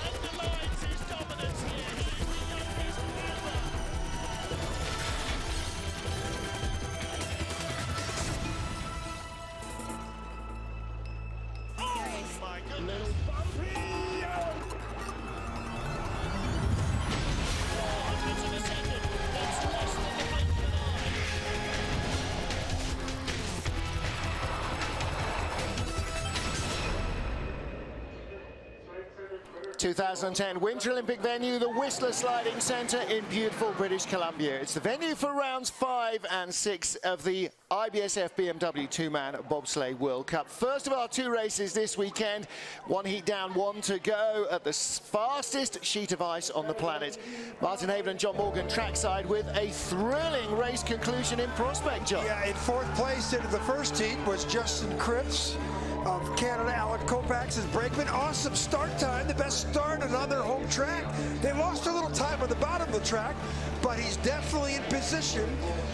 Underlines his dominance here. He's the youngest ever. Oh my goodness. Hundreds of a second. That's less than the blink of an eye. 2010 Winter Olympic venue, the Whistler Sliding Centre in beautiful British Columbia. It's the venue for rounds 5 and 6 of the IBSF BMW two-man bobsleigh World Cup. First of our two races this weekend, one heat down, one to go at the fastest sheet of ice on the planet. Martin Haven and John Morgan trackside with a thrilling race conclusion in prospect, John. Yeah, in fourth place into the first heat was Justin Cripps of Canada. Alan Kopax is brakeman. Awesome start time, the best start and on their home track. They lost a little time on the bottom of the track, but he's definitely in position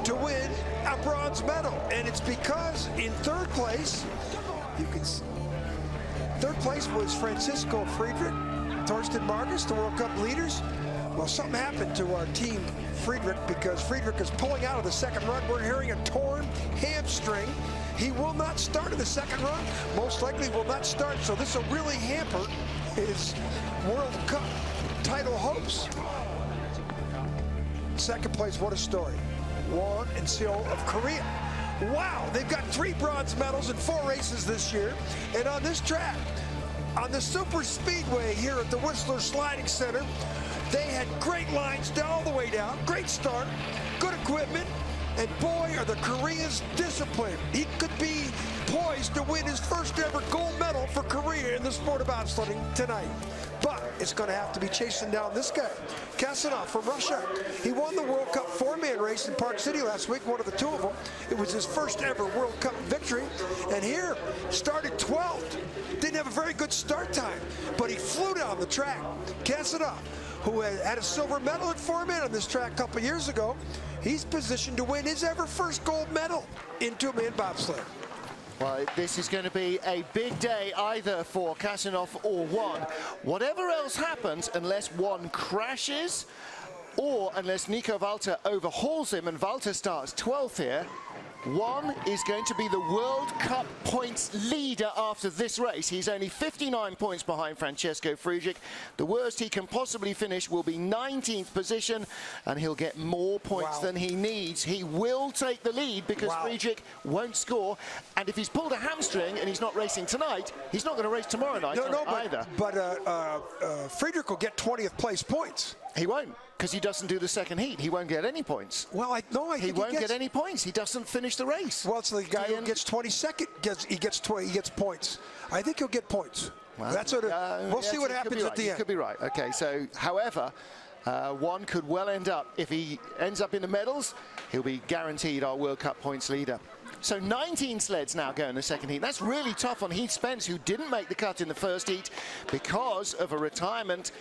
to win a bronze medal. And it's because in third place, third place was Francisco Friedrich, Torsten Marcus, the World Cup leaders. Well, something happened to our team, Friedrich, because Friedrich is pulling out of the second run. We're hearing a torn hamstring. He will not start in the second run, most likely will not start, so this will really hamper his World Cup title hopes. Second place, what a story. Won and Seoul of Korea. Wow, they've got 3 bronze medals in 4 races this year, and on this track, on the super speedway here at the Whistler Sliding Center, they had great lines down all the way down, great start, good equipment, and boy, are the Koreans disciplined. He could be poised to win his first ever gold medal for Korea in the sport of bobsledding tonight. But it's going to have to be chasing down this guy, Kasanov from Russia. He won the World Cup 4-man race in Park City last week, one of the 2 of them. It was his first ever World Cup victory. And here, started 12th. Didn't have a very good start time, but he flew down the track. Kasanov, who had a silver medal at 4-man on this track a couple years ago, he's positioned to win his ever first gold medal in two-man bobsleigh. Well, this is going to be a big day either for Kasanov or One. Whatever else happens, unless One crashes or unless Nico Walter overhauls him and Walter starts 12th here, One is going to be the World Cup points leader after this race. He's only 59 points behind Francesco Friedrich. The worst he can possibly finish will be 19th position, and he'll get more points than he needs. He will take the lead because Friedrich won't score, and if he's pulled a hamstring and he's not racing tonight, he's not going to race tomorrow night either. But Friedrich will get 20th place points. He won't, because he doesn't do the second heat. He won't get any points. Well, I think he won't get any points. He doesn't finish the race. Well, it's the guy who gets 22nd. He gets points. I think he'll get points. Well, that's what. We'll see what happens at the end. You could be right. Okay, so however, One could well end up, if he ends up in the medals, he'll be guaranteed our World Cup points leader. So 19 sleds now go in the second heat. That's really tough on Heath Spence, who didn't make the cut in the first heat because of a retirement.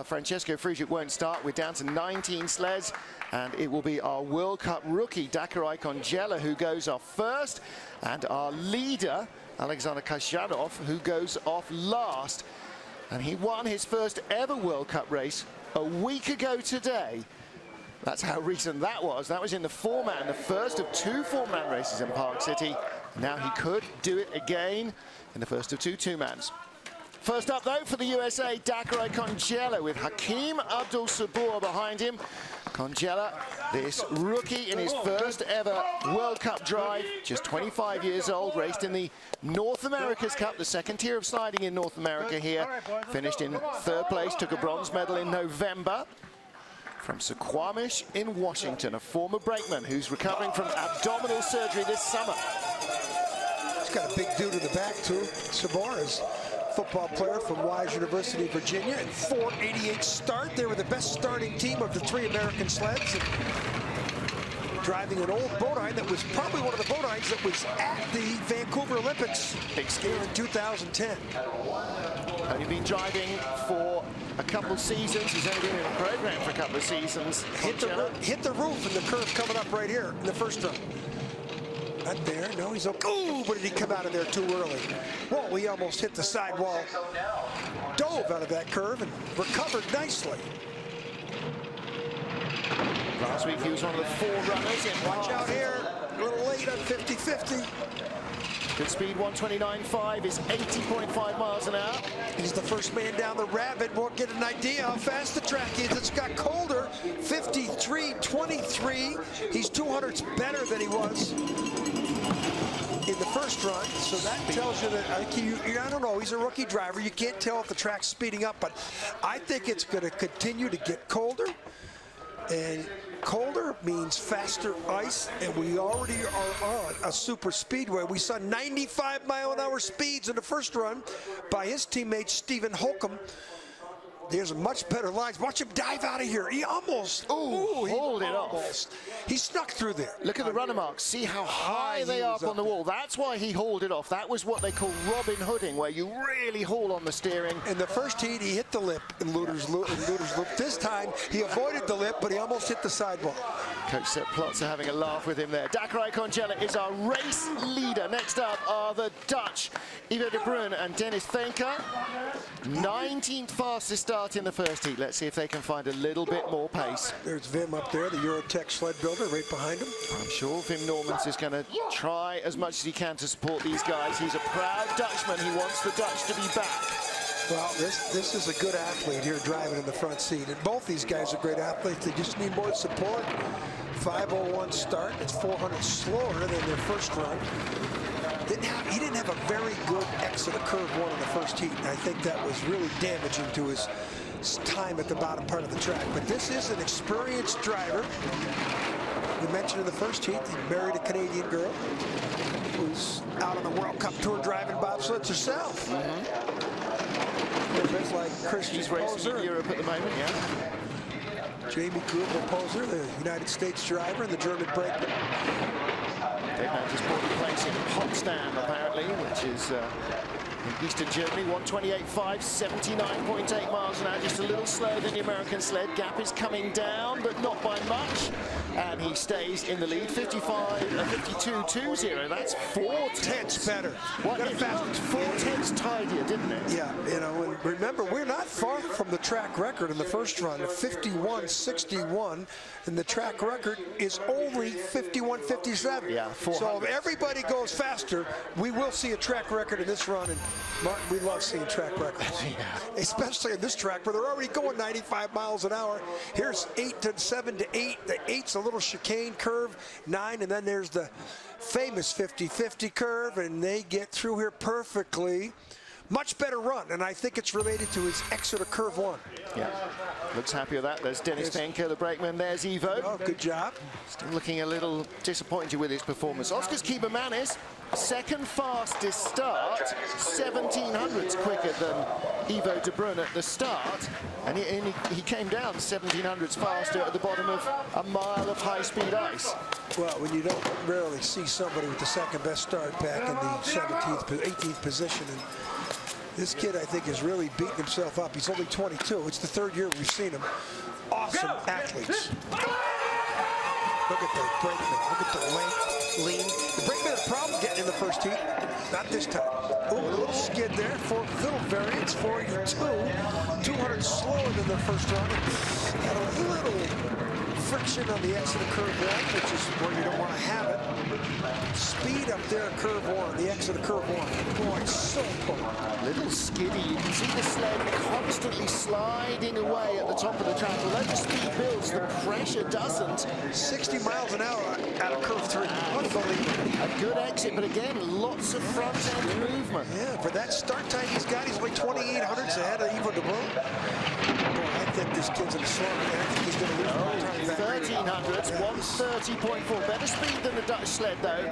Francesco Friedrich won't start. We're down to 19 sleds, and it will be our World Cup rookie, Dakarai Congela, who goes off first, and our leader, Alexander Kasyanov, who goes off last. And he won his first ever World Cup race a week ago today. That's how recent that was. That was in the 4-man, the first of 2 4-man races in Park City. Now he could do it again in the first of 2 2-mans. First up, though, for the USA, Dakarai Congela with Hakeem Abdul-Sabur behind him. Congela, this rookie in his first ever World Cup drive, just 25 years old, raced in the North America's Cup, the second tier of sliding in North America here. Finished in 3rd place, took a bronze medal in November. From Suquamish in Washington, a former brakeman who's recovering from abdominal surgery this summer. He's got a big dude in the back, too. Sabur is a football player from Wise University, Virginia, and 488 start. They were the best starting team of the 3 American sleds. driving an old Bodine that was probably one of the Bodines that was at the Vancouver Olympics here in 2010. Only been driving for a couple of seasons. He's only been in the program for a couple of seasons. Hit the roof in the curve coming up right here in the first run. Not there, no, he's okay. Ooh, but did he come out of there too early? Well, he almost hit the sidewall. Dove out of that curve and recovered nicely. Last week he was one of the 4 runners in. Watch out here, a little late on 50-50. Good speed, 129.5 is 80.5 miles an hour. He's the first man down the Rabbit. We'll get an idea how fast the track is. It's got colder, 53.23. He's 200ths better than he was in the first run, so that tells you that I don't know, he's a rookie driver. You can't tell if the track's speeding up, but I think it's going to continue to get colder, and colder means faster ice, and we already are on a super speedway. We saw 95-mile-an-hour speeds in the first run by his teammate Stephen Holcomb. There's a much better lines. Watch him dive out of here. He almost, hold it off. He snuck through there. Look at the runner marks. See how high they are up on the wall. That's why he hauled it off. That was what they call Robin Hooding, where you really haul on the steering. In the first heat, he hit the lip in Luder's Loop. This time, he avoided the lip, but he almost hit the sidewall. Coach Sepp Plotz are having a laugh with him there. Dakar Icongella is our race leader. Next up are the Dutch, Ivo de Bruin and Dennis Venker. 19th fastest start in the first heat. Let's see if they can find a little bit more pace. There's Wim up there, the Eurotech sled builder, right behind him. I'm sure Wim Normans is going to try as much as he can to support these guys. He's a proud Dutchman. He wants the Dutch to be back. Well, this is a good athlete here driving in the front seat. And both these guys are great athletes. They just need more support. 5:01 start. It's 400 slower than their first run. He didn't have a very good exit of curve 1 in the first heat. And I think that was really damaging to his time at the bottom part of the track. But this is an experienced driver. We mentioned in the first heat, he married a Canadian girl who's out on the World Cup Tour driving bobsleds herself. It's like Christian Poser in Europe at the moment, yeah. Jamie Grubel-Poser, the United States driver, and the German brakeman. They've now just bought a place in Potsdam, apparently, which is in eastern Germany. 128.5, 79.8 miles an hour, just a little slower than the American sled. Gap is coming down, but not by much. And he stays in the lead, 52.20. That's 4/10 better. What? 4/10 tidier, didn't it? Yeah, you know, and remember, we're not far from the track record in the first run, 51.61, and the track record is only 51.57. Yeah, 400. So if everybody goes faster, we will see a track record in this run, and Martin, we love seeing track records. Yeah. Especially in this track where they're already going 95 miles an hour. Here's 8 to 7 to 8. The 8's a little chicane curve, 9, and then there's the famous 50-50 curve, and they get through here perfectly. Much better run, and I think it's related to his exit of curve 1. Yeah, looks happy with that. There's Dennis Venker, the brakeman. There's Ivo. Oh, good job. Still looking a little disappointed with his performance. Oscar's Kiebermanis, second fastest start, 1700ths quicker than Ivo de Bruin at the start, and he came down 1700ths faster at the bottom of a mile of high-speed ice. Well, when you don't rarely see somebody with the second best start back in the 18th position, and this kid, I think, is really beating himself up. He's only 22. It's the 3rd year we've seen him. Awesome athletes. Look at the brakeman. Look at the lean. The brakeman had a problem getting in the first heat. Not this time. Oh, a little skid there for little variance. 42. 200 slower than the first run. Had a little friction on the exit of curve 1, which is where you don't want to have it. Speed up there at curve 1, the exit of curve 1. Boy, it's so important. Little skiddy. You can see the sled constantly sliding away at the top of the track. Although the speed builds, the pressure doesn't. 60 miles an hour out of curve 3. Unbelievable. A good exit, but again, lots of front-end movement. Yeah, for that start time he's got, he's only 2800ths ahead of Ivo de Bruin. Boy, I think this kid's in a slump. I think he's going to lose more time back. 1300s, 130.4. Better speed than the Dutch sled, though.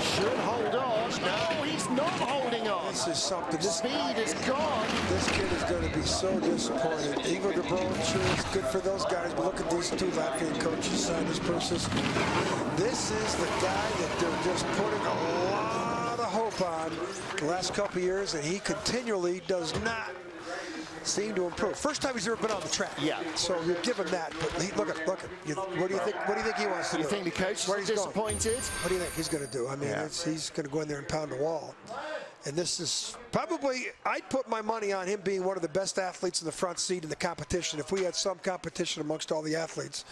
Should hold on. No, he's not holding on. This is something. The speed is gone. This kid is going to be so disappointed. Ivo de Bruin, sure, it's good for those guys, but look at these two Latvian coaches sign this person. This is the guy that they're just putting a lot of hope on the last couple of years, and he continually does not seem to improve. First time he's ever been on the track. Yeah. So you give him that. But look at. What do you think? What do you think he wants to do? You think the coach is disappointed? What do you think he's going to do? I mean, he's going to go in there and pound the wall. And this is probably, I'd put my money on him being one of the best athletes in the front seat in the competition, if we had some competition amongst all the athletes.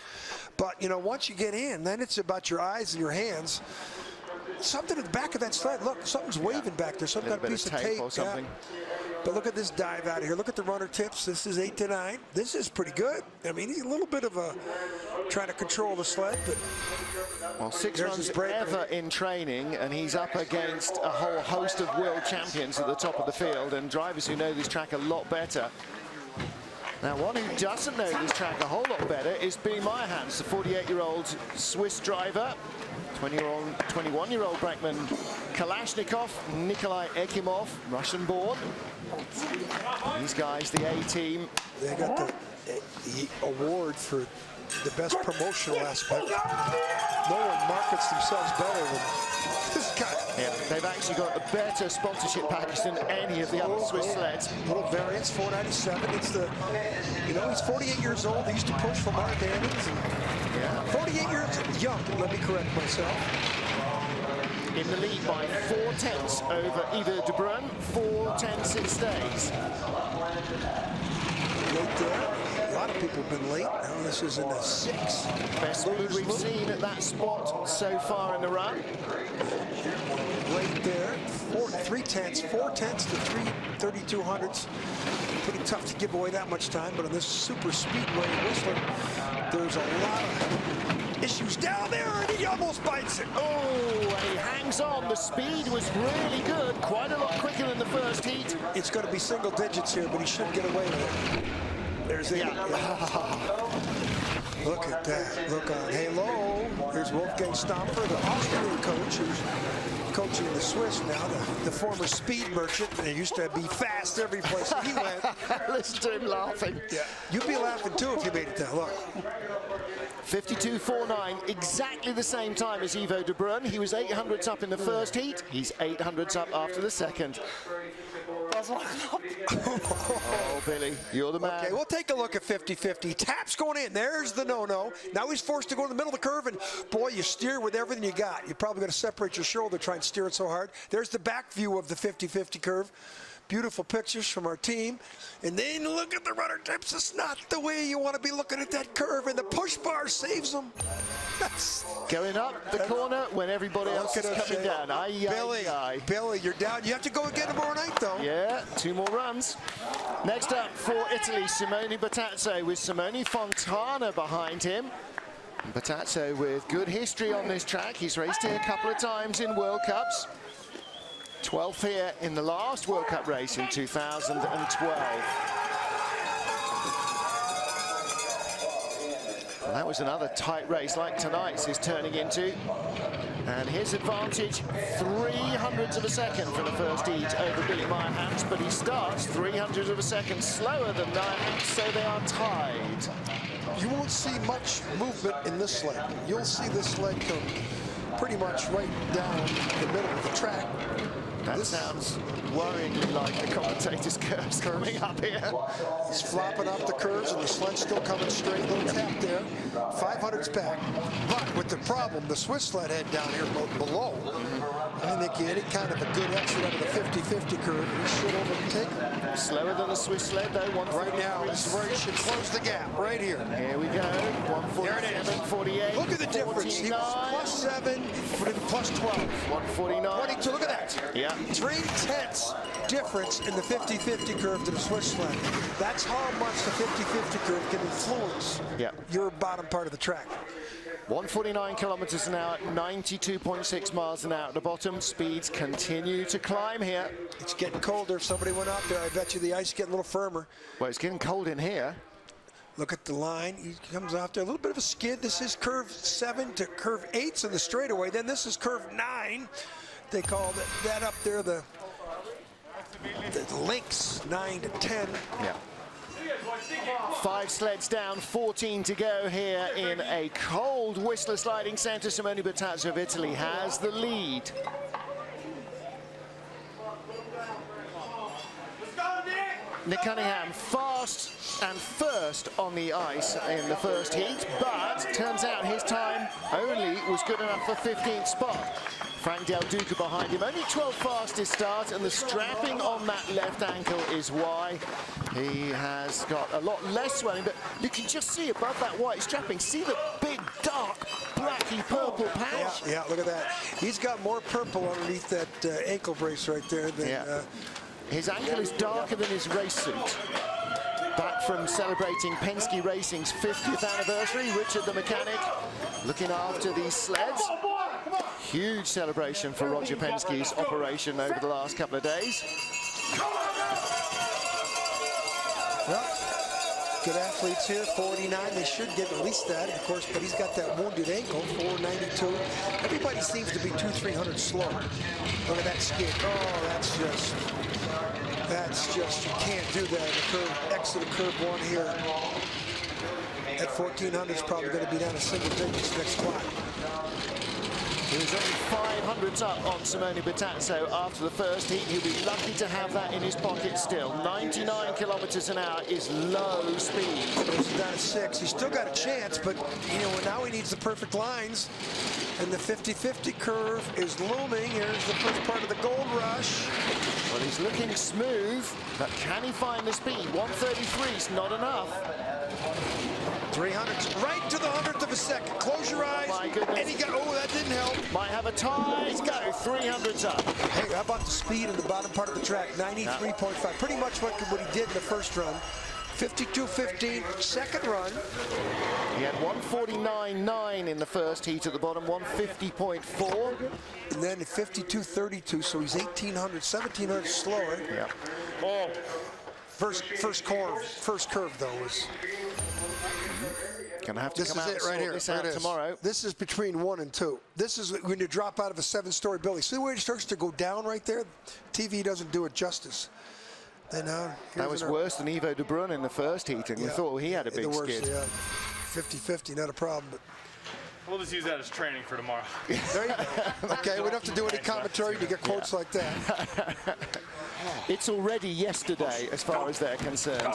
But, you know, once you get in, then it's about your eyes and your hands. Something at the back of that sled. Look, something's waving back there. Some kind of piece of tape. Or something. But look at this dive out of here. Look at the runner tips. This is 8 to 9. This is pretty good. I mean, he's a little bit of a trying to control the sled, but well, 6 runs ever in training, and he's up against a whole host of world champions at the top of the field and drivers who know this track a lot better. Now, one who doesn't know this track a whole lot better is Billy Meyerhans, the 48-year-old Swiss driver. 21-year-old Brackman Kalashnikov, Nikolai Ekimov, Russian-born. These guys, the A-team. They got the award for the best promotional aspect. No one markets themselves better than this guy. Yeah, they've actually got a better sponsorship package than any of the other Swiss sleds. Little variance, 497. It's the, you know, he's 48 years old. He used to push for Mark Daniels. Yeah. 48 years young, let me correct myself. In the lead by 4/10 over Ivo de Bruin, 4/10 it stays. Late there. A lot of people have been late. Now this is in the 6. Best speed we've seen at that spot so far in the run. Late there. 3/10, 4/10 to 3/3200ths. Pretty tough to give away that much time, but on this super speedway Whistler, there's a lot of issues down there, and he almost bites it. Oh, and he hangs on. The speed was really good, quite a lot quicker than the first heat. It's going to be single digits here, but he should get away with it. There's the Look at that. Look on Halo. Here's Wolfgang Stamper, the Austrian coach, who's coaching the Swiss now, the former speed merchant. He used to be fast every place he went. Listen to him laughing. Yeah, you'd be laughing too if you made it there. Look. 52.49, exactly the same time as Ivo de Bruin. He was 800ths up in the first heat. He's 800ths up after the second. Oh, Billy, you're the man. Okay, we'll take a look at 50-50. Taps going in. There's the no-no. Now he's forced to go in the middle of the curve, and boy, you steer with everything you got. You're probably going to separate your shoulder, try and steer it so hard. There's the back view of the 50-50 curve. Beautiful pictures from our team. And then look at the rudder tips. It's not the way you want to be looking at that curve, and the push bar saves them. That's going up the corner when everybody else is coming down. Billy, you're down. You have to go again tomorrow night, though. Yeah, 2 more runs. Next up for Italy, Simone Bertazzo with Simone Fontana behind him. Bertazzo with good history on this track. He's raced here a couple of times in World Cups. 12th here in the last World Cup race in 2012. Well, that was another tight race like tonight's is turning into. And his advantage, 300ths of a second for the first heat over Billy Meyerhans, but he starts 300ths of a second slower than Meyerhans, so they are tied. You won't see much movement in this sled. You'll see this sled come pretty much right down the middle of the track. That sounds worryingly like the commentator's curves coming up here. He's flopping off the curves, and the sled's still coming straight. Little tap there. 500's back. But with the problem, the Swiss sled head down here below. I think any kind of a good exit out of the 50-50 curve, he should overtake him. Slower than the Swiss sled, though. Right now, this is where he should close the gap. Right here. Here we go. 147, 48. Look at the difference. He was +7, but +12. 149. 22. Look at that. Yeah. 3/10 difference in the 50-50 curve to the Swiss sled. That's how much the 50-50 curve can influence your bottom part of the track. 149 kilometers an hour, 92.6 miles an hour at the bottom. Speeds continue to climb here. It's getting colder. If somebody went out there, I bet you the ice is getting a little firmer. Well, it's getting cold in here. Look at the line. He comes off there. A little bit of a skid. This is curve 7 to curve 8's in the straightaway. Then this is curve 9. They call that up there the links, 9 to 10. Yeah. 5 sleds down, 14 to go here in a cold Whistler sliding centre. Simone Bertazzo of Italy has the lead. Nick Cunningham fast and first on the ice in the first heat, but turns out his time only was good enough for 15th spot. Frank Del Duca behind him, only 12 fastest start, and the strapping on that left ankle is why he has got a lot less swelling, but you can just see above that white strapping, see the big dark blacky purple patch. Yeah, look at that. He's got more purple underneath that ankle brace right there than his ankle is darker than his race suit. Back from celebrating Penske Racing's 50th anniversary, Richard the mechanic looking after these sleds. Huge celebration for Roger Penske's operation over the last couple of days. Well, good athletes here, 49. They should get at least that, of course, but he's got that wounded ankle, 492. Everybody seems to be 200-300 slow. Look at that skid. Oh, that's just, you can't do that. The curve, exit of curve 1 here at 1400 is probably going to be down to single digits next clock. He was only 500s up on Simone Bertazzo after the first heat. He'll be lucky to have that in his pocket still. 99 kilometers an hour is low speed. Goes down to 6. He's still got a chance, but you know, now he needs the perfect lines. And the 50-50 curve is looming. Here's the first part of the gold rush. Well, he's looking smooth, but can he find the speed? 133 is not enough. 300s right to the 100th of a second. Close your eyes. My goodness. And he got, oh, that didn't help. Might have a tie. Go 300s up. Hey, how about the speed in the bottom part of the track? 93.5. Pretty much what he did in the first run. 52.15, second run. He had 149.9 in the first heat at the bottom, 150.4. And then 52.32, so he's 1,700 slower. Yeah. Oh, first curve though is. Gonna have to This come is out it and right sort here. this out tomorrow. This is between 1 and 2. This is when you drop out of a 7-story building. See the way it starts to go down right there? TV doesn't do it justice. Then that was worse than Ivo de Bruyne in the first heat, and you thought, well, he had a big skid. Yeah, 50-50, not a problem. But we'll just use that as training for tomorrow. there you go. Okay, we don't have to do any commentary to get quotes like that. It's already yesterday as far as they're concerned.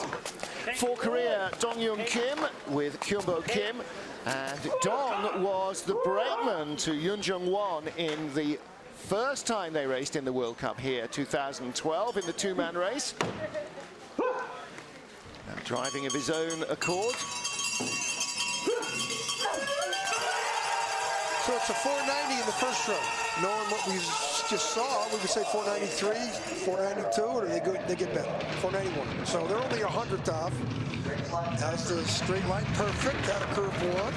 For Korea, Dong-Yoon Kim with Kyumbo Kim. And Dong was the brakeman to Yoon Jung-won in the first time they raced in the World Cup here, 2012, in the two-man race. Now driving of his own accord. So it's a 490 in the first run. Knowing what we just saw, we would say 493, 492, or they get better? 491. So they're only 100th off. That's the straight line perfect out of curve 1.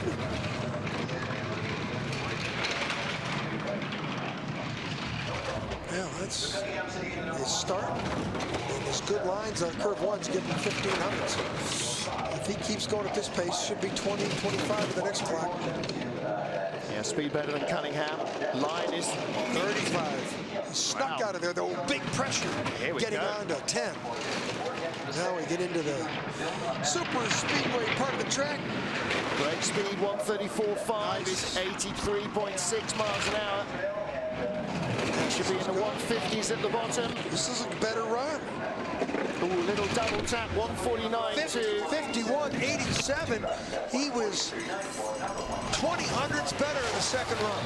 Yeah, that's his start. And his good lines on curve 1's getting 1,500s. If he keeps going at this pace, should be 20, 25 at the next clock. Yeah, speed better than Cunningham. Line is 35. He snuck out of there, though. Big pressure. Getting on to 10. Now we get into the super speedway part of the track. Brake speed 134.5 is 83.6 miles an hour. Should be in the 150s at the bottom. This is a better run. Ooh, little double tap, 149 to 51.87. He was 20 hundredths better in the second run.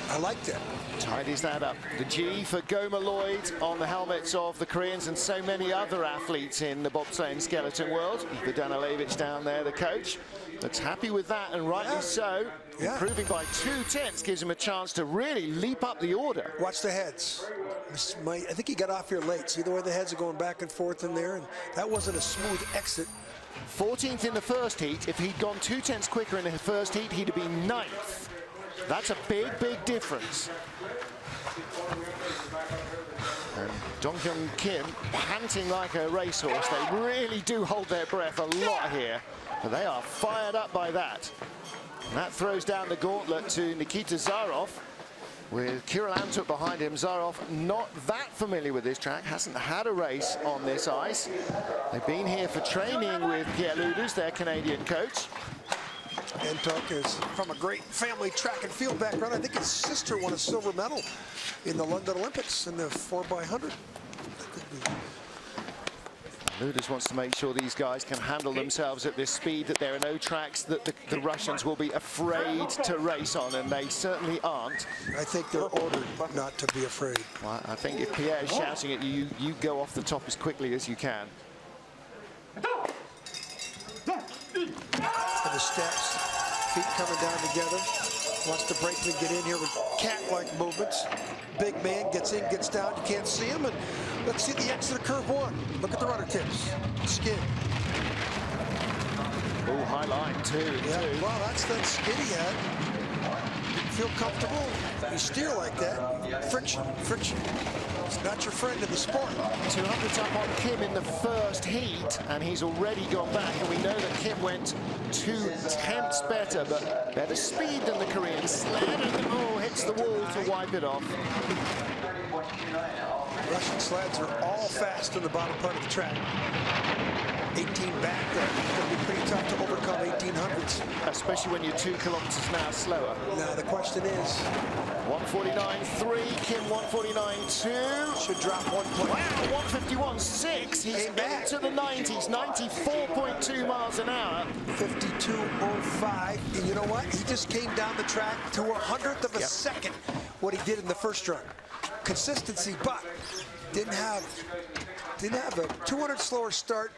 I like that. Tidies that up. The G for Goma Lloyd on the helmets of the Koreans and so many other athletes in the bobsleigh and skeleton world. Ivo Danilevich down there, the coach. Looks happy with that, and rightly so. Yeah. Improving by 2/10 gives him a chance to really leap up the order. Watch the heads. I think he got off here late. See the way the heads are going back and forth in there? And that wasn't a smooth exit. 14th in the first heat. If he'd gone 2/10 quicker in the first heat, he'd have been 9th. That's a big, big difference. And Dong-hyun Kim panting like a racehorse. They really do hold their breath a lot here. But they are fired up by that. And that throws down the gauntlet to Nikita Zarov, with Kirill Antuk behind him. Zarov not that familiar with this track, hasn't had a race on this ice. They've been here for training with Pierre Ludus, their Canadian coach. Antuk is from a great family track and field background. I think his sister won a silver medal in the London Olympics in the 4x100. Ludus wants to make sure these guys can handle themselves at this speed, that there are no tracks that the Russians will be afraid to race on, and they certainly aren't. I think they're ordered not to be afraid. Well, I think if Pierre is shouting at you, you go off the top as quickly as you can. And the steps, feet coming down together. Wants to brakeman get in here with cat-like movements. Big man gets in, gets down. You can't see him. And let's see the exit of curve one. Look at the rudder tips. Skid. Oh, high line too. Yeah, well, that's that skid he had. Didn't feel comfortable. You steer like that. Friction, friction. It's not your friend in the sport. 200 up on Kim in the first heat, and he's already gone back. And we know that Kim went 2/10 better, but better speed than the Korean. Sled and hits the wall to wipe it off. Russian sleds are all fast in the bottom part of the track. 18 back, that's going to be pretty tough to overcome 1800s. Especially when you're 2 kilometers an hour slower. Now the question is, 149.3, Kim 149.2. should drop 1 point. Wow, 151.6. He's into the 90s, 94.2 miles an hour. 52.05. And you know what? He just came down the track to 100th of a second what he did in the first run. Consistency, but didn't have a 200 slower start.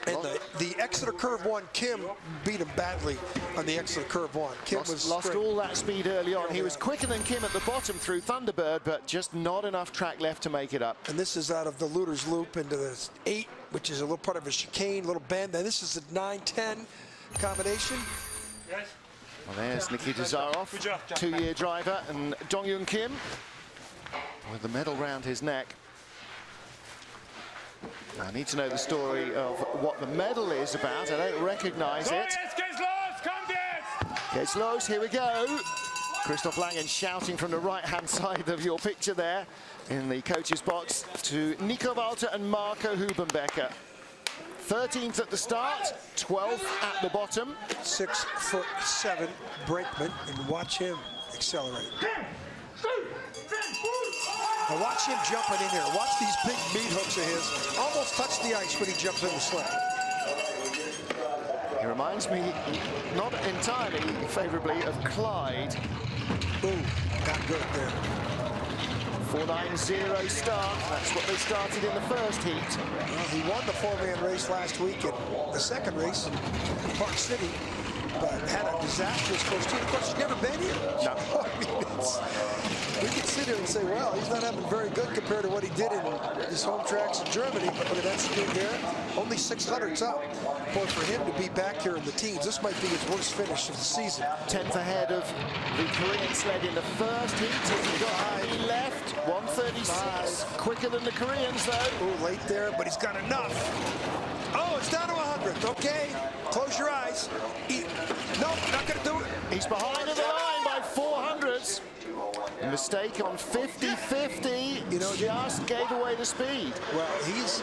And the exit of curve one, Kim beat him badly on the exit of curve one. Kim lost all that speed early on. He was quicker than Kim at the bottom through Thunderbird, but just not enough track left to make it up. And this is out of the Luders loop into the 8, which is a little part of a chicane, little bend. And this is a 9-10 combination. Well, there's Nikita Zarov, 2-year driver, and Dong-hyun Kim with the medal round his neck. I need to know the story of what the medal is about. I don't recognize it. Gets los, here we go. Christoph Langen shouting from the right-hand side of your picture there in the coach's box to Nico Walter and Marco Hubenbecker. 13th at the start, 12th at the bottom. 6'7" brakeman, and watch him accelerate. Now watch him jumping in here. Watch these big meat hooks of his. Almost touch the ice when he jumps in the sled. He reminds me, not entirely favorably, of Clyde. Ooh, got good there. 4.90 start. That's what they started in the first heat. Well, he won the 4-man race last week in the second race in Park City, but had a disastrous first heat. Of course, he's never been here. No. I mean, we can sit here and say, well, he's not having very good compared to what he did in his home tracks in Germany, but look at that speed there. Only 600s up. Boy, for him to be back here in the teens, this might be his worst finish of the season. 10th ahead of the Korean sled in the first heat. He's got any left. 136. Quicker than the Koreans, though. Ooh, late there, but he's got enough. Oh, it's down to 100th. Okay, close your eyes. Nope, not going to do it. He's behind the line by 400s. A mistake on 50-50. You know, just gave away the speed. Well, he's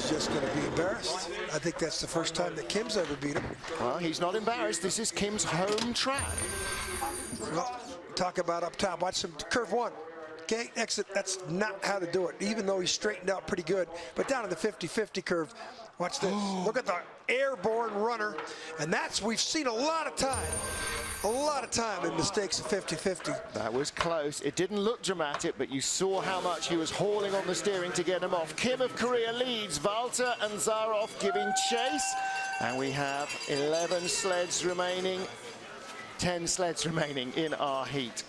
just going to be embarrassed. I think that's the first time that Kim's ever beat him. Well, he's not embarrassed. This is Kim's home track. Well, talk about up top. Watch him curve one. Okay, exit. That's not how to do it, even though he's straightened out pretty good. But down in the 50-50 curve, watch this. Look at the airborne runner. And we've seen a lot of time in mistakes of 50-50. That was close. It didn't look dramatic, but you saw how much he was hauling on the steering to get him off. Kim of Korea leads. Walter and Zarov giving chase. And we have 11 sleds remaining. 10 sleds remaining in our heat.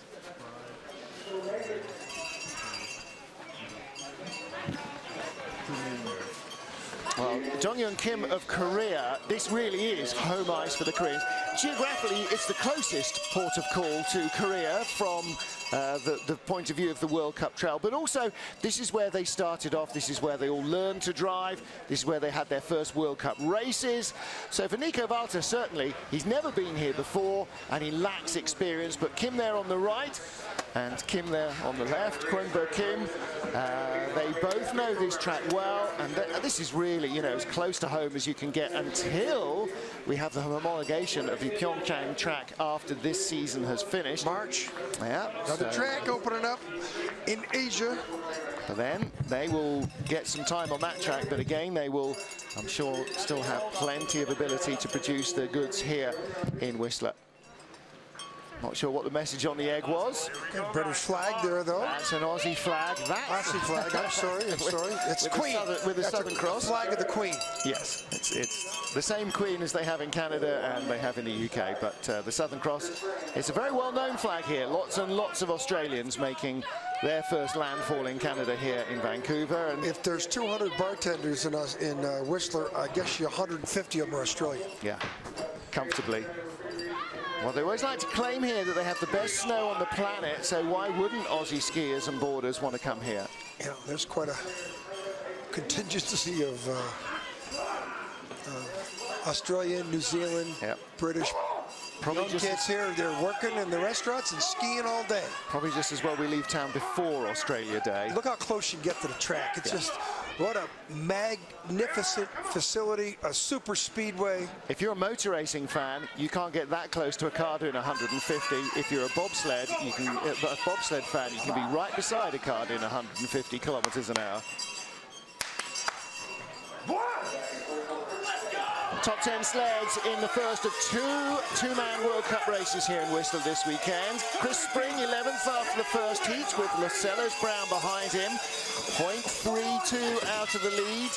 Well, Donghyun Kim of Korea, this really is home ice for the Koreans. Geographically, it's the closest port of call to Korea from the point of view of the World Cup trail. But also, this is where they started off. This is where they all learned to drive. This is where they had their first World Cup races. So for Nico Walter, certainly, he's never been here before, and he lacks experience. But Kim there on the right, and Kim there on the left, Kwonbo Kim. They both know this track well, and this is really, you know, as close to home as you can get until we have the homologation of the Pyeongchang track after this season has finished. March. Yeah. Another track opening up in Asia. But then they will get some time on that track, but again, they will, I'm sure, still have plenty of ability to produce their goods here in Whistler. Not sure what the message on the egg was. British flag there, though. That's an Aussie flag. That's Aussie flag. I'm sorry. It's Queen. With the Southern Cross. Flag of the Queen. Yes, it's the same Queen as they have in Canada and they have in the UK. But the Southern Cross, it's a very well-known flag here. Lots and lots of Australians making their first landfall in Canada here in Vancouver. And if there's 200 bartenders in Whistler, I guess 150 of them are Australian. Yeah, comfortably. Well, they always like to claim here that they have the best snow on the planet, so why wouldn't Aussie skiers and boarders want to come here? You know, there's quite a contingency of Australian, New Zealand, British young kids here. They're working in the restaurants and skiing all day. Probably just as well we leave town before Australia Day. Look how close you get to the track. It's just, what a magnificent facility, a super speedway. If you're a motor racing fan, you can't get that close to a car doing 150. If you're a bobsled, a bobsled fan, you can be right beside a car doing 150 kilometers an hour. Top 10 sleds in the first of two-man World Cup races here in Whistler this weekend. Chris Spring, 11th after the first heat, with Lascelles Brown behind him. 0.32 out of the lead,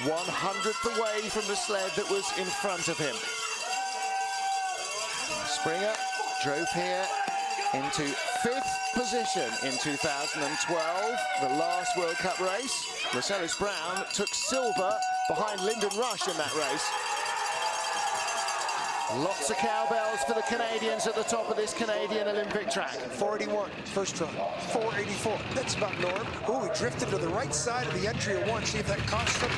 100th away from the sled that was in front of him. Springer drove here into 5th position in 2012, the last World Cup race. Lascelles Brown took silver behind Lyndon Rush in that race. Lots of cowbells for the Canadians at the top of this Canadian Olympic track. 481, first run, 484. That's about norm. Oh, he drifted to the right side of the entry at one. See if that costs him.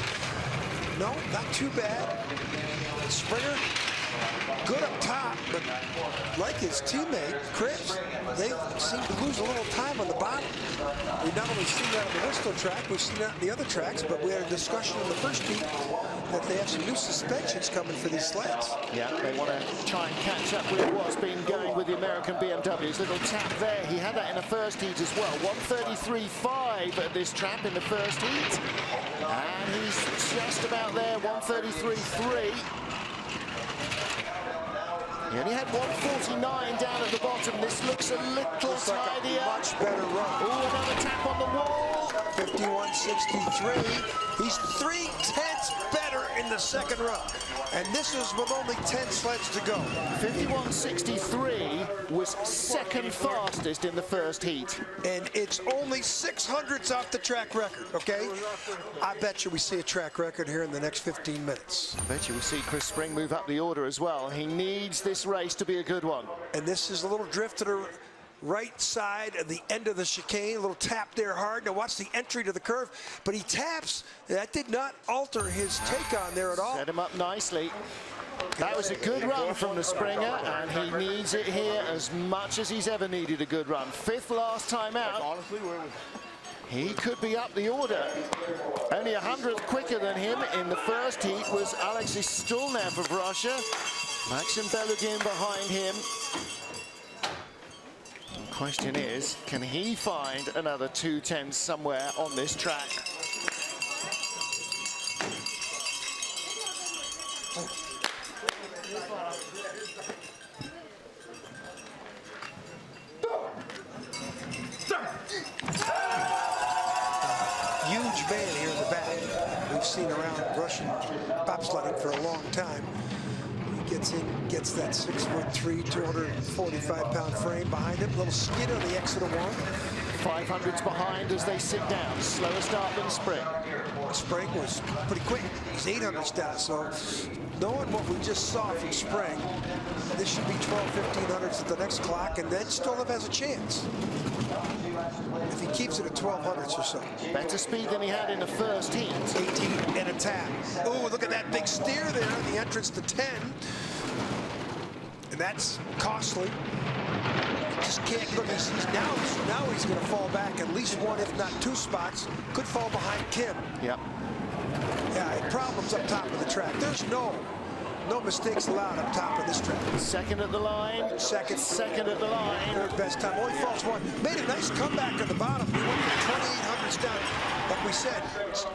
No, not too bad. Springer, good up top, but like his teammate, Cripps, they seem to lose a little time on the bottom. We've not only seen that on the Whistler track, we've seen that on the other tracks, but we had a discussion in the first heat that they have some new suspensions coming for these sleds. Yeah, they want to try and catch up with what's been going with the American BMWs. Little tap there, he had that in the first heat as well. 133.5 at this trap in the first heat. And he's just about there, 133.3. He only had 149 down at the bottom. This looks a little tidier. Like a much better run. Oh, another tap on the wall. 51.63. He's 3/10 better in the second run. And this is with only 10 sleds to go. 51.63 was second fastest in the first heat. And it's only 600ths off the track record, okay? I bet you we see a track record here in the next 15 minutes. I bet you we'll see Chris Spring move up the order as well. He needs this race to be a good one. And this is a little drift to the right side at the end of the chicane, a little tap there hard. Now watch the entry to the curve, but he taps. That did not alter his take on there at all. Set him up nicely. That was a good run from the Springer, and he needs it here as much as he's ever needed a good run. 5th last time out. He could be up the order. Only 100th quicker than him in the first heat was Alexei Stulnev of Russia. Maxim Belugin behind him. The question is, can he find another 2:10 somewhere on this track? Huge man here in the back. We've seen around Russian bobsledding for a long time. gets in, gets that 6'3", 245-pound frame behind him. Little skid on the exit of one. 500's behind as they sit down. Slower start than Spring. Spring was pretty quick. He's 800 down. So knowing what we just saw from Spring, this should be 12, 1500s at the next clock, and then Stoliv has a chance if he keeps it at 1200s or so. Better speed than he had in the first heat. 18 and a tap. Oh, look at that big steer there on the entrance to 10. And that's costly. Just can't look. Now he's going to fall back at least one, if not two spots. Could fall behind Kim. Yep. Yeah, problems up top of the track. There's no mistakes allowed up top of this track. Second at the line. Second at the line. Third best time. Only falls one. Made a nice comeback at the bottom. He went from 2800s down. Like we said,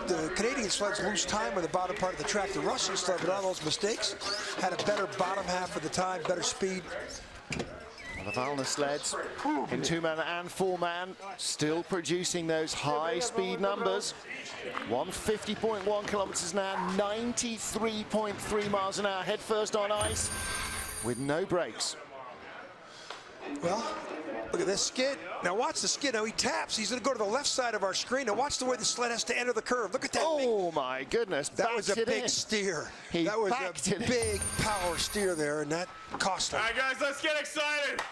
the Canadian sleds lose time on the bottom part of the track. The Russian sled, with all those mistakes, had a better bottom half of the time, better speed. The Valna sleds in 2-man and 4-man still producing those high speed numbers. 150.1 kilometers an hour, 93.3 miles an hour, head first on ice with no brakes. Well, look at this skid. Now watch the skid. Now he taps. He's going to go to the left side of our screen. Now watch the way the sled has to enter the curve. Look at that. Oh my goodness. That was a big steer. That was a big power steer there, and that cost him. All right, guys, let's get excited.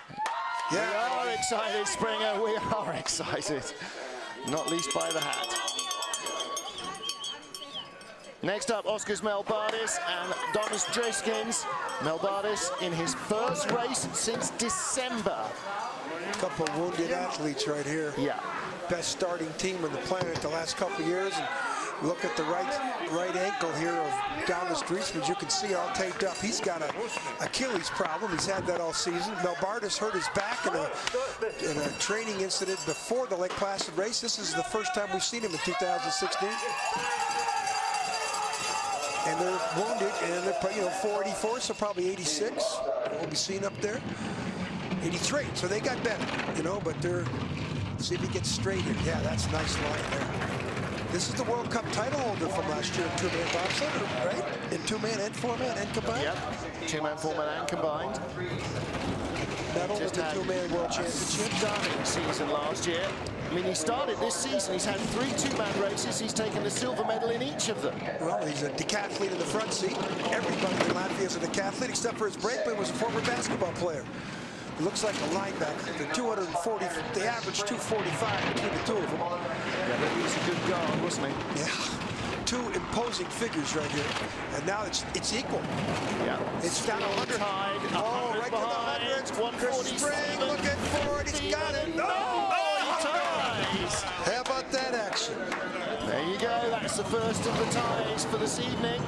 Yeah. We are excited, Springer. We are excited. Not least by the hat. Next up, Oscar's Melbardis and Donis Dreskins. Melbardis in his first race since December. A couple wounded athletes right here. Yeah. Best starting team on the planet the last couple of years. And look at the right ankle here of Donis Dreskins. You can see all taped up. He's got an Achilles problem. He's had that all season. Melbardis hurt his back in a training incident before the Lake Placid race. This is the first time we've seen him in 2016. And they're wounded, and they're 484, so probably 86. We'll be seen up there. 83, so they got better, but they're, see if he gets straight here. Yeah, that's a nice line there. This is the World Cup title holder from last year in 2-man bobsled, right? In 2-man and 4-man and combined? Yep, 2-man, 4-man and combined. Medal in the 2-man World Championship. Stunning season last year. I mean, he started this season, he's had 3 2-man races, he's taken the silver medal in each of them. Well, he's a decathlete in the front seat. Everybody in Latvia is a decathlete, except for his brakeman was a former basketball player. He looks like a linebacker. The 240, they average 245 between the two of them. Yeah, but he was a good guard, wasn't he? Yeah. 2 imposing figures right here, and now it's equal. Yeah. It's down 100. Tied, 100 oh, right behind, to the 100. 147. Spring looking forward. He's got it. Ties. How about that action? There you go. That's the first of the ties for this evening.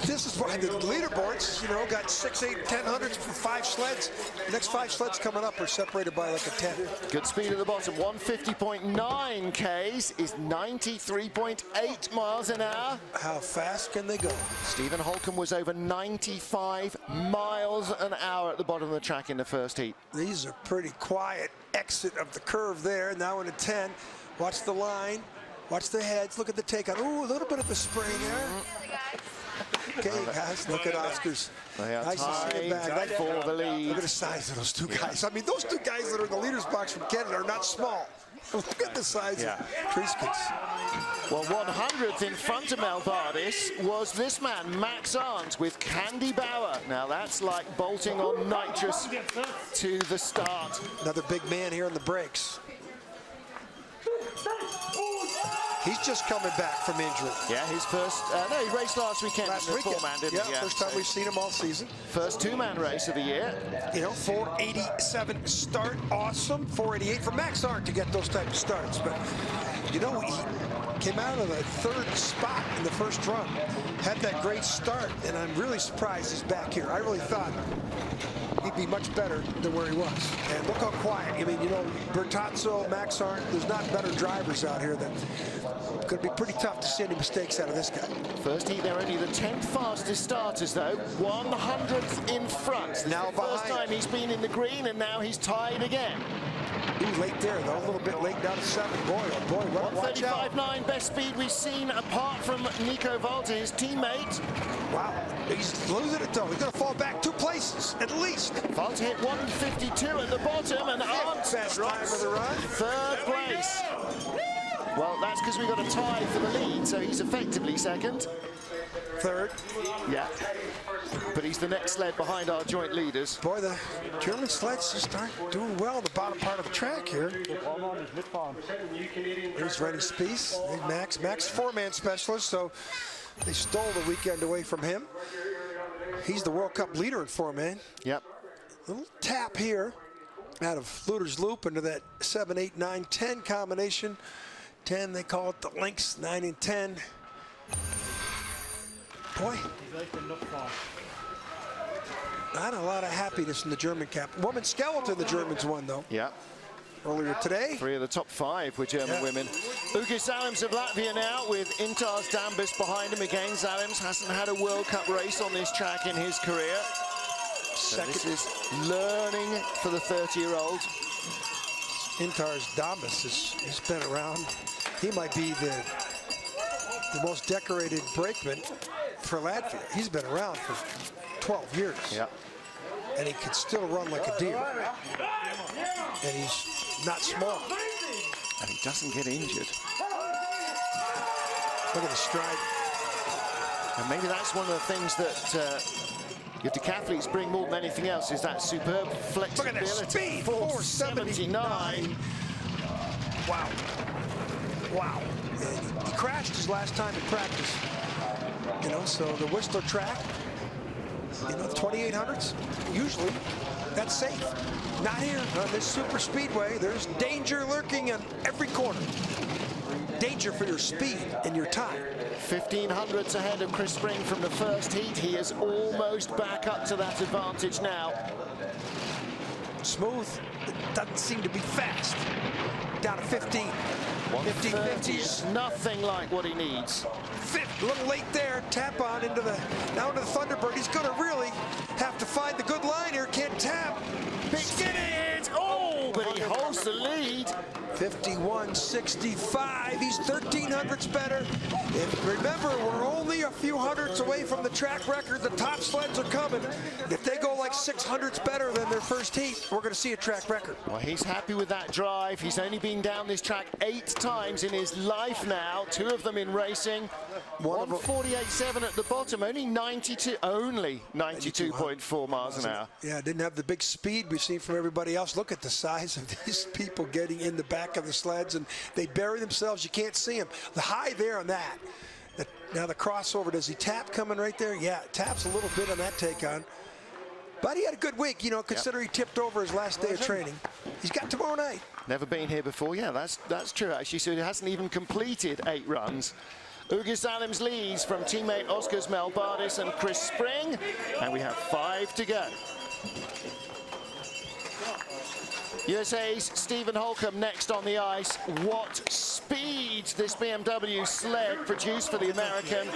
This is why the leaderboards, got 6, 8, 1000s for 5 sleds. The next 5 sleds coming up are separated by like a 10. Good speed at the bottom. 150.9 Ks is 93.8 miles an hour. How fast can they go? Stephen Holcomb was over 95 miles an hour at the bottom of the track in the first heat. These are pretty quiet exit of the curve there. Now in a 10. Watch the line. Watch the heads. Look at the takeout. Ooh, a little bit of a spray there. Okay, guys, look at Oscar's. Nice to see him back. For the lead. Look at the size of those 2 guys. I mean, those 2 guys that are in the leaders box from Canada are not small. Look at the size of Dreskins. Well, 100th in front of Melbardis was this man, Max Arndt, with Candy Bauer. Now, that's like bolting on nitrous to the start. Another big man here on the brakes. He's just coming back from injury. Yeah, his first, no, he raced last weekend. Last weekend. 4-man, didn't he? Yeah, first time we've seen him all season. First 2-man race of the year. 487 start, awesome. 488 for Max Arndt to get those type of starts. But, he came out of the 3rd spot in the first run. Had that great start, and I'm really surprised he's back here. I really thought he'd be much better than where he was. And look how quiet. I mean, Bertazzo, Max Arndt, there's not better drivers out here. It's going to be pretty tough to see any mistakes out of this guy. First heat, they're only the 10th fastest starters, though. 100th in front. This now is the first time he's been in the green, and now he's tied again. Ooh, late there, though. A little bit late down to 7. Boy, oh boy, watch out. 135.9, best speed we've seen apart from Nico Volta, his teammate. Wow, he's losing it, though. He's going to fall back 2 places, at least. Volta hit 152 at the bottom, and Arndt Best time of the run. 3rd place. Well, that's because we got a tie for the lead, so he's effectively 2nd. 3rd. Yeah. But he's the next sled behind our joint leaders. Boy, the German sleds just aren't doing well in the bottom part of the track here. Here's Rennie Spies. Max. Max, 4-man specialist, so they stole the weekend away from him. He's the World Cup leader in 4-man. Yep. Little tap here out of Luder's Loop into that 7, 8, 9, 10 combination. 10, they call it the links, 9 and 10. Boy, not a lot of happiness in the German cap. Woman skeleton, the Germans won, though. Yeah. Earlier today. 3 of the top 5 were German women. Uge Zalims of Latvia now with Intars Dambis behind him. Again, Zalims hasn't had a World Cup race on this track in his career. So this is learning for the 30-year-old. Intars Dambis he's been around. He might be the most decorated brakeman for Latvia. He's been around for 12 years. Yep. And he can still run like a deer. And he's not small. And he doesn't get injured. Look at the stride. And maybe that's one of the things that your decathletes bring more than anything else, is that superb flexibility. Look at that speed, 479. Wow. Wow. And he crashed his last time in practice. You know, so the Whistler track, you know, 2800s, usually that's safe. Not here on this super speedway. There's danger lurking in every corner. Danger for your speed and your time. 1500s ahead of Chris Spring from the first heat. He is almost back up to that advantage now. Smooth. It doesn't seem to be fast. Down to 15. 130 is nothing like what he needs. A little late there. Tap on into the Thunderbird. He's going to really have to find the good line here. Can't tap. Big skid. Oh, but he holds the lead. 51.65. He's 1300ths better. And remember, we're only a few hundredths away from the track record. The top sleds are coming. If they go like 600ths better than their first heat, we're going to see a track record. Well, he's happy with that drive. He's only been down this track 8 times in his life now. 2 of them in racing. 148.7 at the bottom. Only 92.4 miles an hour. Yeah, didn't have the big speed we've seen from everybody else. Look at the size of these people getting in the back of the sleds, and they bury themselves. You can't see them. The high there on that. Now the crossover, does he tap coming right there? Yeah, taps a little bit on that take on. But he had a good week, you know, considering he tipped over his last day of training. He's got tomorrow night. Never been here before. Yeah, that's true, actually. So he hasn't even completed 8 runs. Uge Zalims leads from teammate Oskars Melbardis and Chris Spring. And we have 5 to go. USA's Stephen Holcomb next on the ice. What speed this BMW sled produced for the American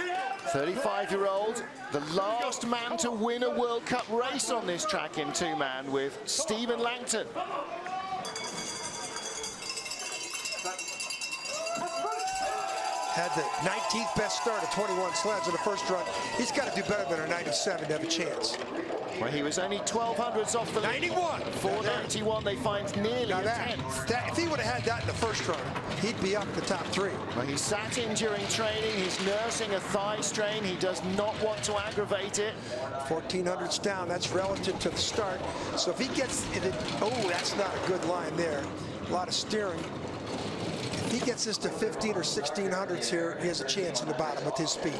35-year-old. The last man to win a World Cup race on this track in 2-man with Stephen Langton. Had the 19th best start of 21 sleds in the first run. He's got to do better than a 97 to have a chance. Well, he was only 1200ths off the 91. 491, they find nearly a 10th. If he would have had that in the first run, he'd be up the top 3. Well, he sat in during training. He's nursing a thigh strain. He does not want to aggravate it. 1400s down, that's relative to the start. So if he gets it, oh, that's not a good line there. A lot of steering. If he gets this to 15 or 1600s here, he has a chance in the bottom with his speed.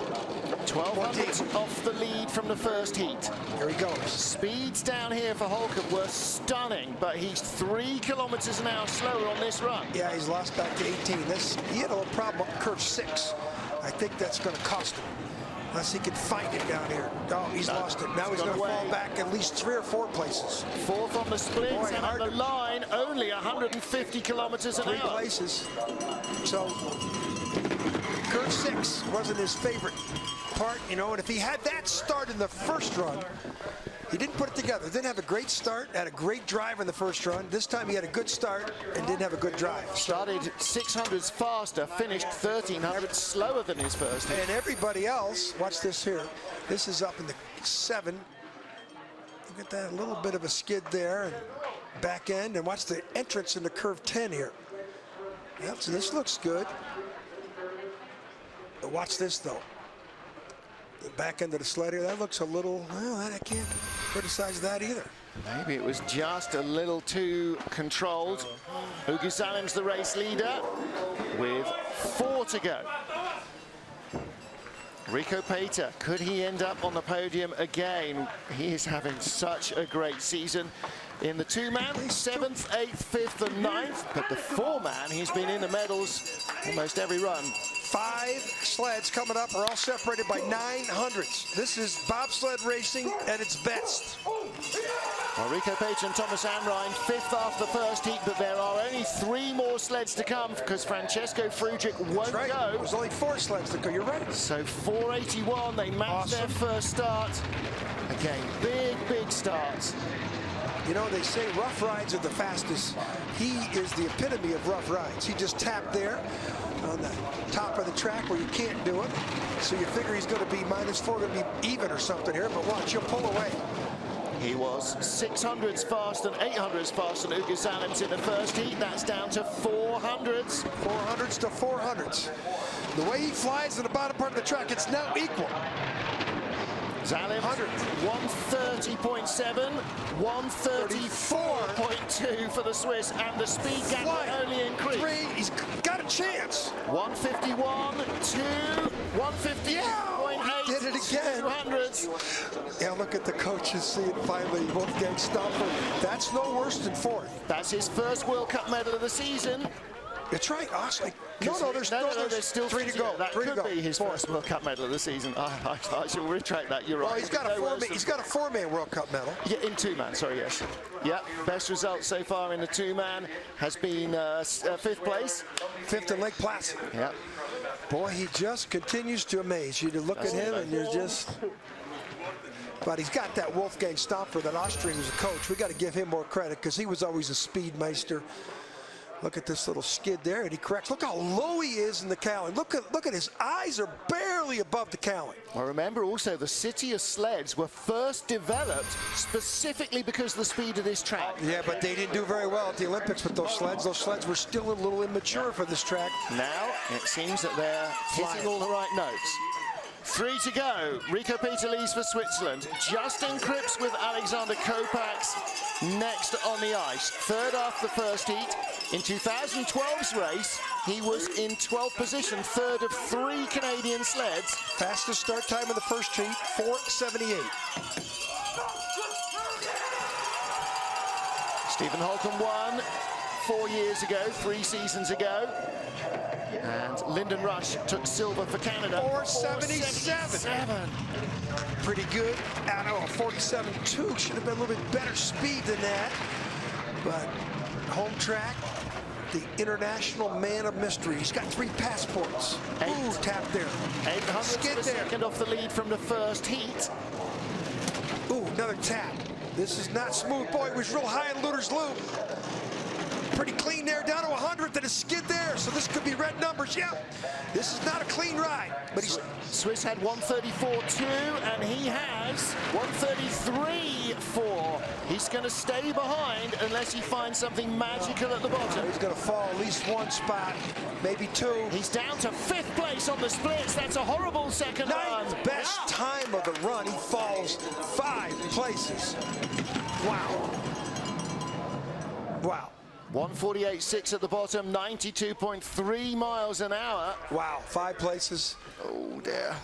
1200s off the lead from the first heat. Here he goes. Speeds down here for Holcomb were stunning, but he's 3 kilometers an hour slower on this run. Yeah, he's lost back to 18. He had a little problem up curve 6. I think that's going to cost him. Unless he can find it down here. Oh, he's lost it. Now he's going to fall back at least 3 or 4 places. 4th on the splits, Boy, and on the line, only 150 kilometers an 3 hour. places. So, curve 6 wasn't his favorite apart, you know, and if he had that start in the first run, he didn't put it together. Didn't have a great start, had a great drive in the first run. This time he had a good start and didn't have a good drive. Started 600s faster, finished 1300 slower than his first hit. And everybody else, watch this here. This is up in the 7. Look at that, a little bit of a skid there and back end, and watch the entrance into curve 10 here. Yep, so this looks good. But watch this though. The back end of the sled here, that looks a little, well, I can't criticize that either. Maybe it was just a little too controlled. Ugi Salim's the race leader with 4 to go. Rico Pater, could he end up on the podium again? He is having such a great season. In the 2-man, 7th, 8th, 5th and 9th, but the 4-man, he's been in the medals almost every run. 5 sleds coming up are all separated by 900ths. This is bobsled racing at its best. Well, Rico Pater and Thomas Amrine, 5th after the first heat, but there are only 3 more sleds to come because Francesco Frugic won't go. There's only 4 sleds to go, you're right. So 481, they matched their first start. Again, big starts. You know, they say rough rides are the fastest. He is the epitome of rough rides. He just tapped there on the top of the track where you can't do it. So you figure he's going to be -4, going to be even or something here, but watch, he'll pull away. He was 600s fast and 800s fast than Ugi Salim's in the first heat. That's down to 400s. 400s to 400s. The way he flies in the bottom part of the track, it's now equal. Salim, 130.7, 134.2 for the Swiss, and the speed gap will only increase. 3, he's got a chance. 151, 2, 150.8, did it again. 200s. Yeah, look at the coaches see it finally. Wolfgang Stauffer. That's no worse than 4th. That's his first World Cup medal of the season. That's right, Oscar. No, there's still 3 to go. That could be his first World Cup medal of the season. I shall retract that. You're right. Well, he's got a 4-man World Cup medal. Yeah, in 2-man. Sorry, yes. Yeah, best result so far in the 2-man has been 5th place. 5th in Lake Placid. Yeah. Boy, he just continues to amaze you. To look at him and you're just. But he's got that Wolfgang Stauffer, that Austrian who's a coach. We got to give him more credit because he was always a speedmeister. Look at this little skid there, and he corrects. Look how low he is in the cowling. Look at his eyes are barely above the cowling. Well, remember also the City of Sleds were first developed specifically because of the speed of this track. Yeah, but they didn't do very well at the Olympics with those sleds. Those sleds were still a little immature for this track. Now it seems that they're hitting all the right notes. 3 to go. Rico Pater leads for Switzerland. Justin Cripps with Alexander Kopacz next on the ice. 3rd after the first heat. In 2012's race, he was in 12th position, 3rd of 3 Canadian sleds. Fastest start time in the first heat, 4:78. Stephen Holcomb won 4 years ago, 3 seasons ago. And Lyndon Rush took silver for Canada. 4:77. Pretty good. I know, 47.2 should have been a little bit better speed than that. But home track, the international man of mystery. He's got 3 passports. Ooh, tap there. 800 per second off the lead from the first heat. Ooh, another tap. This is not smooth. Boy, it was real high in Luder's Loop. Pretty clean there, down to 100th and a skid there. So this could be red numbers. Yep. This is not a clean ride. But he's Swiss had 134.2 and he has 133.4. He's going to stay behind unless he finds something magical at the bottom. He's going to fall at least 1 spot, maybe 2. He's down to 5th place on the splits. That's a horrible second run. 9th best time of the run. He falls 5 places. Wow. Wow. 148.6 at the bottom, 92.3 miles an hour. Wow, 5 places. Oh dear.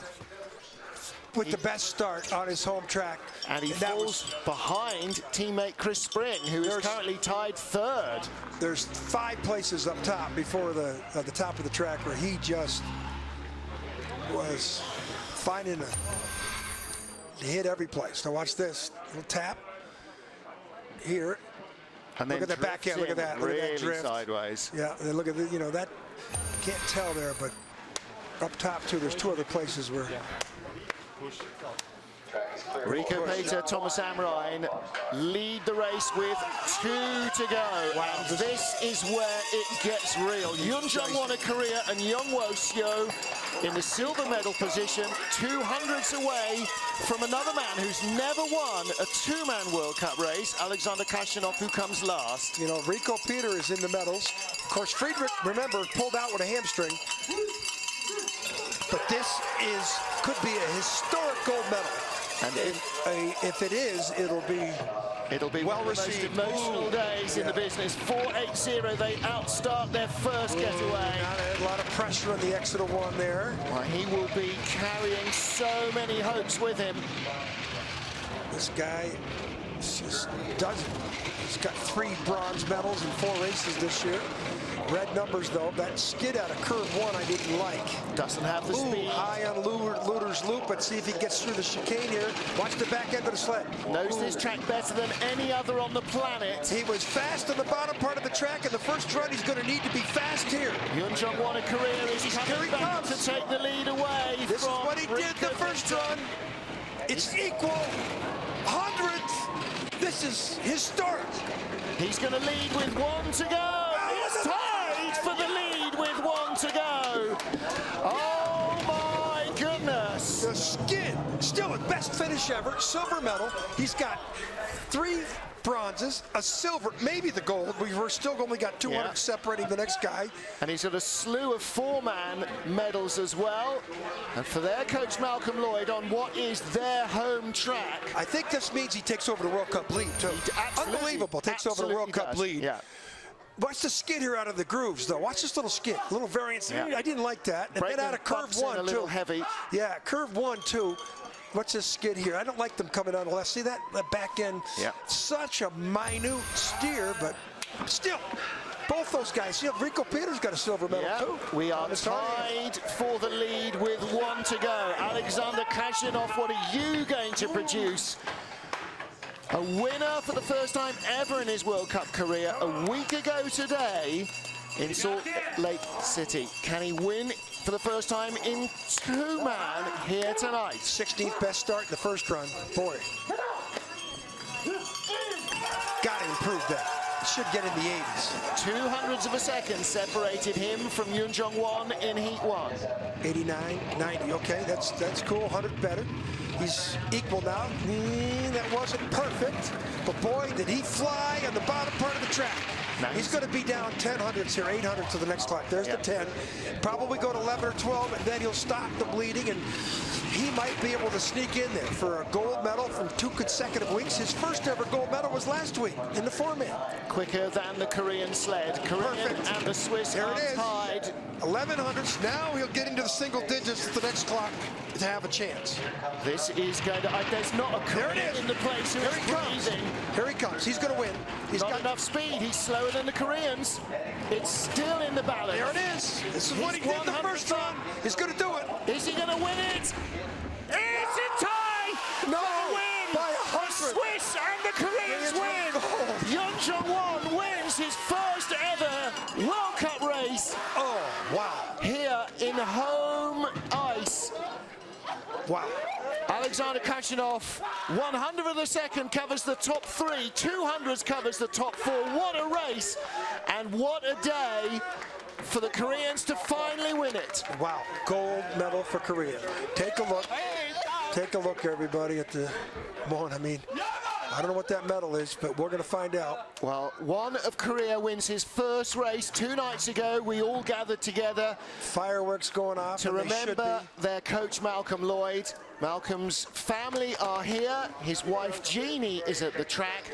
With the best start on his home track. And he falls behind teammate Chris Spring, who is currently tied 3rd. There's 5 places up top before the top of the track where he just was finding he hit every place. Now watch this, little tap here. And look at that back end, look at that, really look at that drift. Sideways. Yeah, and look at the, you know, that, can't tell there, but up top too, there's 2 other places where Rico Pater, Thomas Amrine lead the race with 2 to go. Wow. And this is where it gets real. Yunjung won a Korea and Youngwo Seo in the silver medal position, 200ths away from another man who's never won a two-man World Cup race, Alexander Kashanov, who comes last. You know, Rico Peter is in the medals. Of course, Friedrich, remember, pulled out with a hamstring. But this could be a historic gold medal. And if it is, it'll be well one of the received. most emotional days in the business. 4.80, they outstart their first getaway. A lot of pressure on the exit of one there. Well, he will be carrying so many hopes with him. This guy just doesn't. He's got 3 bronze medals in 4 races this year. Red numbers, though. That skid out of curve 1 I didn't like. Doesn't have the speed. High on Luder's loop. Let's see if he gets through the chicane here. Watch the back end of the sled. Knows this track better than any other on the planet. He was fast on the bottom part of the track. In the first run, he's going to need to be fast here. Yunjung won a career. He's coming back to take the lead away. This is what he did the first run. It's equal. 100th. This is historic. He's going to lead with 1 to go. It's tied for the lead with 1 to go. Oh my goodness. The skid, still his best finish ever, silver medal. He's got 3 bronzes, a silver, maybe the gold. We've still only got 200 separating the next guy. And he's got a slew of 4-man medals as well. And for their coach Malcolm Lloyd on what is their home track. I think this means he takes over the World Cup lead too. Unbelievable, takes over the World Cup lead. Yeah. Watch the skid here out of the grooves, though. Watch this little skid, a little variance. Yeah. I didn't like that. And then out of curve 1, a little heavy. Yeah, curve 1, 2. Watch this skid here. I don't like them coming on the left. See that back end? Yeah. Such a minute steer, but still, both those guys. See, Rico Peter's got a silver medal too. We are tied for the lead with 1 to go. Alexander Kashanov, what are you going to produce? A winner for the first time ever in his World Cup career a week ago today in Salt Lake City. Can he win for the first time in two-man here tonight? 16th best start in the first run. Boy. Got to improve that. Should get in the 80s. 200ths of a second separated him from Yoon Jong-won in Heat 1. 89, 90. Okay, that's cool. 100 better. He's equal now. That wasn't perfect, but boy, did he fly on the bottom part of the track. Nice. He's going to be down 10 hundredths here, 800 to the next clock. There's the 10. Probably go to 11 or 12, and then he'll stop the bleeding, and he might be able to sneak in there for a gold medal from 2 consecutive weeks. His first ever gold medal was last week in the 4-man. Quicker than the Korean sled. Korean and the Swiss are tied. 1100s. Now he'll get into the single digits at the next clock to have a chance. This is going to. There's not a Korean in the place who is breathing. Here he comes. He's going to win. He's got enough speed. He's slower than the Koreans. It's still in the balance. There it is. This is what he did the first run. He's going to do it. Is he going to win it? It's a tie. No. Win. By 100. The Swiss and the Koreans win. Yoon Jong-won wins his first ever World Cup race. Oh, wow. Here in home ice. Wow. Alexander Kashanov, 100th of a second covers the top 3, 200ths covers the top 4. What a race, and what a day for the Koreans to finally win it. Wow, gold medal for Korea. Take a look. Take a look, everybody, at the one. I mean, I don't know what that medal is, but we're going to find out. Well, one of Korea wins his first race 2 nights ago. We all gathered together. Fireworks going off. To remember their coach, Malcolm Lloyd. Malcolm's family are here. His wife, Jeannie, is at the track.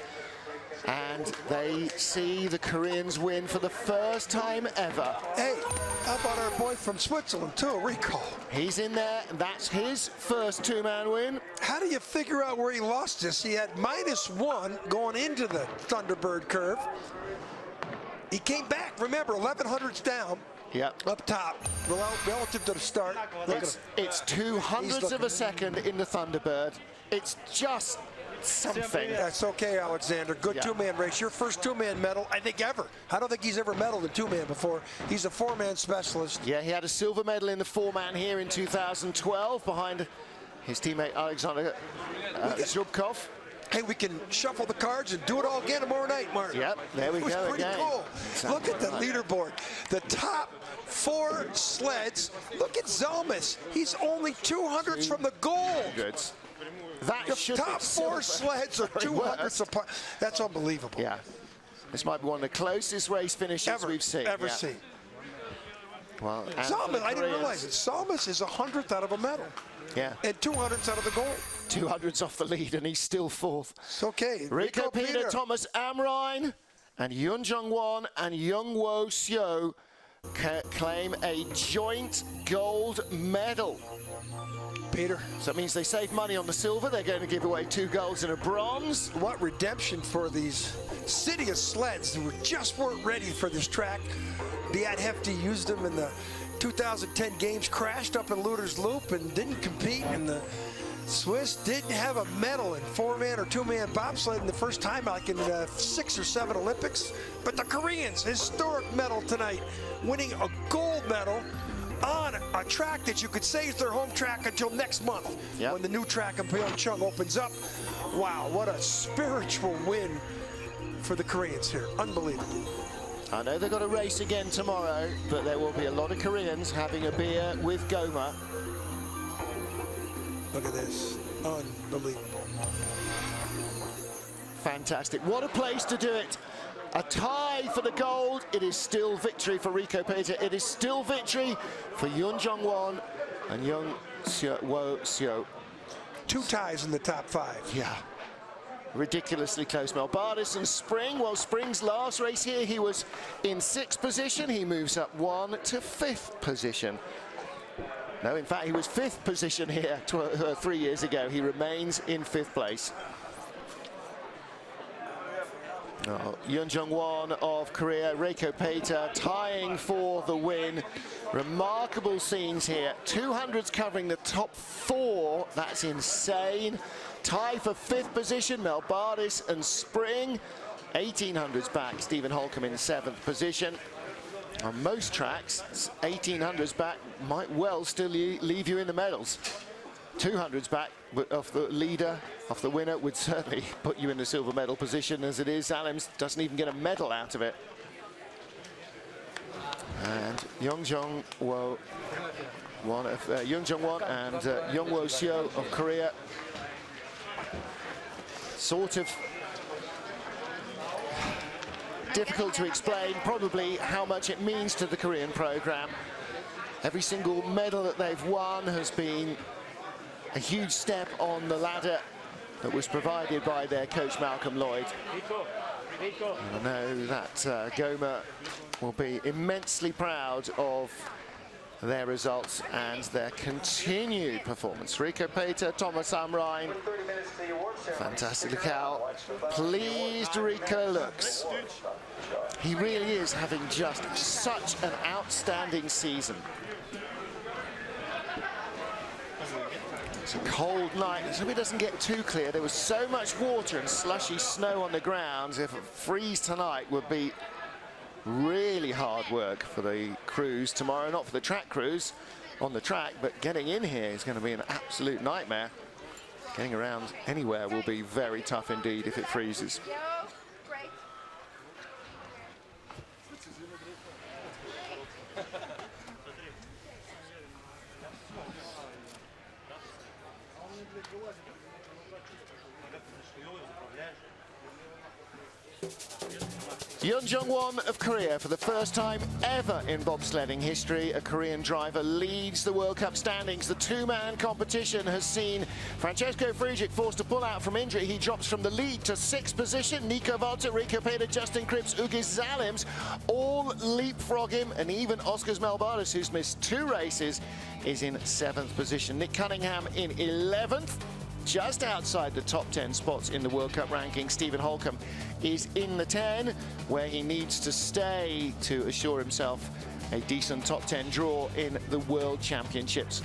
And they see the Koreans win for the first time ever. Hey, how about our boy from Switzerland, too, Rico? He's in there, and that's his first 2-man win. How do you figure out where he lost this? He had -1 going into the Thunderbird curve. He came back, remember, 1100s down. Yep. Up top, relative to the start. It's 200ths of a second in the Thunderbird. It's just something. That's okay, Alexander. Good 2-man race. Your first 2-man medal, I think, ever. I don't think he's ever medaled in 2-man before. He's a 4-man specialist. Yeah, he had a silver medal in the 4-man here in 2012 behind his teammate Alexander Zubkov. Hey, we can shuffle the cards and do it all again tomorrow night, Mark. Yep, there we It was go pretty again. cool. Exactly Look at the right. leaderboard. The top 4 sleds. Look at Zalmas. He's only 200s from the goal. Goods. That The should top be 4 sleds are very 200s worst. apart. That's unbelievable. Yeah. This might be one of the closest race finishes we've seen. Ever yeah. seen. Well, and for Zalmas, the I didn't Koreans- realize it. Zalmas is 100th out of a medal Yeah. and 200s out of the goal. 200s off the lead, and he's still fourth. It's okay. Rico Peter, Thomas Amrine, and Yun Jung-won and Young-woo Seo claim a joint gold medal. Peter. So that means they save money on the silver. They're going to give away 2 golds and a bronze. What redemption for these city of sleds who just weren't ready for this track. Beat Hefty used them in the 2010 games, crashed up in Luder's Loop and didn't compete. And the Swiss didn't have a medal in 4-man or 2-man bobsled the first time, like in 6 or 7 Olympics. But the Koreans, historic medal tonight, winning a gold medal on a track that you could say is their home track until next month, Yep. when the new track in Pyeongchang opens up. Wow, what a spiritual win for the Koreans here. Unbelievable. I know they've got a race again tomorrow, but there will be a lot of Koreans having a beer with Goma. Look at this. Unbelievable. Fantastic. What a place to do it. A tie for the gold. It is still victory for Rico Peter. It is still victory for Yun Jung-won and Young-woo Seo. 2 ties in the top 5. Yeah. Ridiculously close. Melbardis and Spring. Well, Spring's last race here, he was in 6th position. He moves up 1 to 5th position. No, in fact, he was 5th position here 3 years ago. He remains in 5th place. Oh, Yun Jung-won of Korea, Rico Peter tying for the win. Remarkable scenes here. 200s covering the top 4. That's insane. Tie for 5th position, Melbardis and Spring. 1800s back, Stephen Holcomb in 7th position. On most tracks, 1800s back might well still leave you in the medals. 200s back off the leader, off the winner, would certainly put you in the silver medal position. As it is, Alems doesn't even get a medal out of it. And Young Jung-won and Young-woo Seo of Korea. Sort of difficult to explain probably how much it means to the Korean program. Every single medal that they've won has been a huge step on the ladder that was provided by their coach Malcolm Lloyd. And I know that Goma will be immensely proud of their results and their continued performance. Rico Peter, Thomas Amrine. Fantastic. Look how pleased Rico looks. He really is having just such an outstanding season. It's a cold night. So it doesn't get too clear. There was so much water and slushy snow on the ground. If it freeze tonight would be really hard work for the crews tomorrow. Not for the track crews on the track, but getting in here is going to be an absolute nightmare. Getting around anywhere will be very tough indeed if it freezes. Yun Jung-won of Korea, for the first time ever in bobsledding history, a Korean driver leads the World Cup standings. The 2-man competition has seen Francesco Friedrich forced to pull out from injury. He drops from the lead to 6th position. Nico Volter, Rico Peter, Justin Cripps, Ugis Zalims all leapfrog him, and even Oscars Melbardis, who's missed 2 races, is in 7th position. Nick Cunningham in 11th. Just outside the top 10 spots in the World Cup ranking. Stephen Holcomb is in the 10, where he needs to stay to assure himself a decent top 10 draw in the World Championships.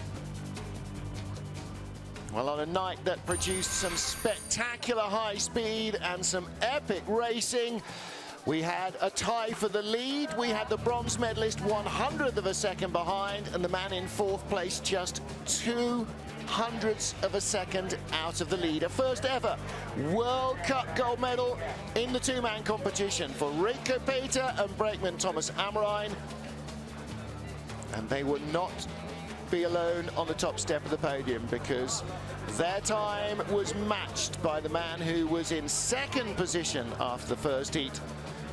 Well, on a night that produced some spectacular high speed and some epic racing, We had a tie for the lead. We had the bronze medalist 100th of a second behind, and the man in fourth place just 200ths of a second out of the lead. A first ever World Cup gold medal in the two-man competition for Rico Peter and brakeman Thomas Amrine. And they would not be alone on the top step of the podium, because their time was matched by the man who was in second position after the first heat,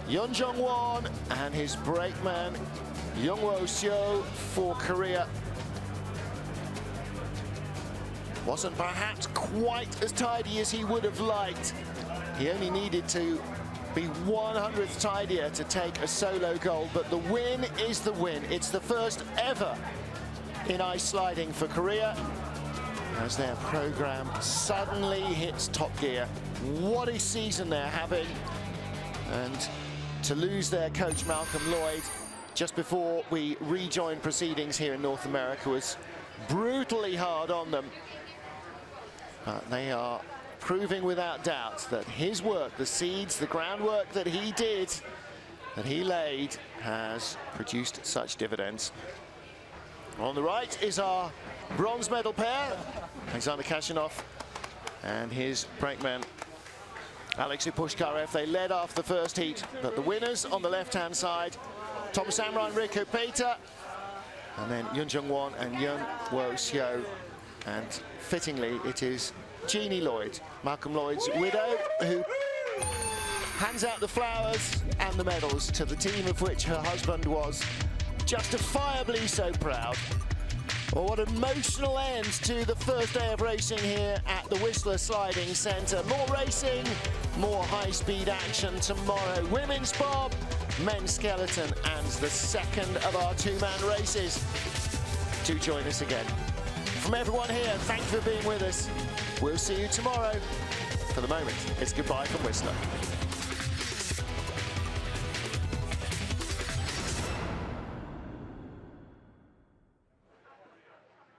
Yun Jung-won, and his brakeman Youngwo Seo for Korea. Wasn't perhaps quite as tidy as he would have liked. He only needed to be 100th tidier to take a solo gold, but the win is the win. It's the first ever in ice sliding for Korea, as their program suddenly hits top gear. What a season they're having. And to lose their coach Malcolm Lloyd just before we rejoined proceedings here in North America was brutally hard on them. But they are proving without doubt that his work, the seeds, the groundwork that he did, that he laid, has produced such dividends. On the right is our bronze medal pair, Alexander Kashanov and his brakeman Alexei Pushkarev. They led after the first heat, but the winners on the left-hand side, Thomas Amrine, Rico Peter, and then Yun Jung-won and Youngwo Seo. And fittingly, it is Jeannie Lloyd, Malcolm Lloyd's widow, who hands out the flowers and the medals to the team of which her husband was justifiably so proud. Well, what an emotional end to the first day of racing here at the Whistler Sliding Centre. More racing, more high-speed action tomorrow. Women's bob, men's skeleton, and the second of our two-man races. Do join us again. From everyone here, thank you for being with us. We'll see you tomorrow. For the moment, it's goodbye from Whistler.